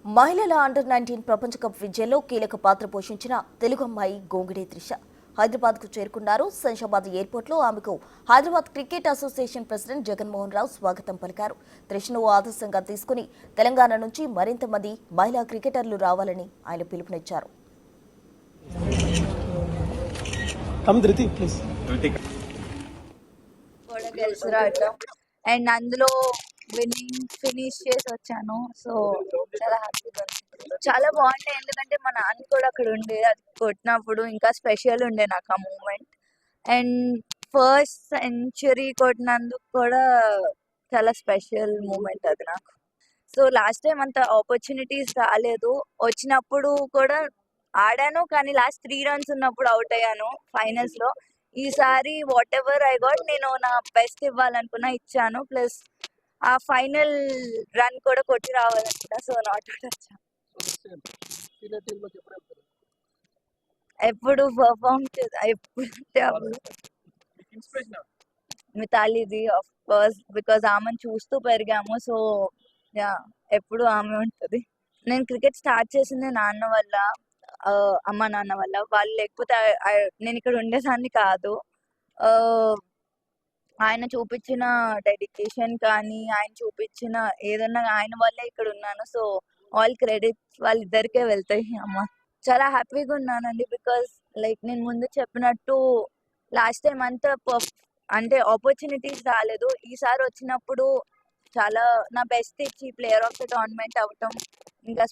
మహిళల అండర్-19 ప్రపంచ కప్ విజయంలో కీలక పాత్ర పోషించిన తెలుగు అమ్మాయి గోంగిడి త్రిష హైదరాబాద్కు చేరుకున్నారు. శంషాబాద్ ఎయిర్పోర్ట్లో ఆమెకు Hyderabad cricket association president Jaganmohan Rao స్వాగతం పలికారు. త్రిషను ఆదర్శంగా తీసుకుని తెలంగాణ నుంచి మరింత మంది మహిళా క్రికెటర్లు రావాలని ఆయన పిలుపునిచ్చారు. అండ్ అందులో విన్నింగ్ ఫినిష్ చేసి వచ్చాను. సో చాలా హ్యాపీగా ఉంది. చాలా బాగుండే, ఎందుకంటే మా నాన్న కూడా అక్కడ ఉండే, అది కొట్టినప్పుడు ఇంకా స్పెషల్ ఉండే నాకు ఆ మూమెంట్. అండ్ ఫస్ట్ సెంచరీ కొట్టినందుకు కూడా చాలా స్పెషల్ మూమెంట్ అది నాకు. సో లాస్ట్ టైం అంత ఆపర్చునిటీస్ రాలేదు, వచ్చినప్పుడు కూడా ఆడాను, కానీ లాస్ట్ 3 runs ఉన్నప్పుడు అవుట్ అయ్యాను ఫైనల్స్ లో. ఈసారి వాట్ ఎవర్ ఐ గాట్, నేను నా బెస్ట్ ఇవ్వాలనుకున్నా, ఇచ్చాను. ప్లస్ ఆ ఫైనల్ రన్ కూడా కొట్టి రావాలనుకున్నా. సో నాట్ అవుట్ వచ్చాను. ఎప్పుడు పర్ఫామ్ ఎప్పుడు మితాలిది ఆఫ్ కోర్స్, బికాజ్ ఆమెను చూస్తూ పెరిగాము. సో యా, ఎప్పుడు ఆమె ఉంటది. నేను క్రికెట్ స్టార్ట్ చేసింది నాన్న వల్ల, అమ్మ నాన్న వల్ల. వాళ్ళు లేకపోతే నేను ఇక్కడ ఉండేదాన్ని కాదు. ఆయన చూపించిన డెడికేషన్ కానీ, ఆయన చూపించిన ఏదన్నా ఆయన వల్లే ఇక్కడ ఉన్నాను. సో ఆల్ క్రెడిట్స్ వాళ్ళిద్దరికే వెళ్తాయి. అమ్మ చాలా హ్యాపీగా ఉన్నానండి, బికాస్ లైక్ నేను ముందు చెప్పినట్టు లాస్ట్ టైం అంతా అంటే ఆపర్చునిటీస్ రాలేదు. ఈసారి వచ్చినప్పుడు చాలా నా బెస్ట్ ఇచ్చి ప్లేయర్ ఆఫ్ ద టోర్నమెంట్ అవటం ఇంకా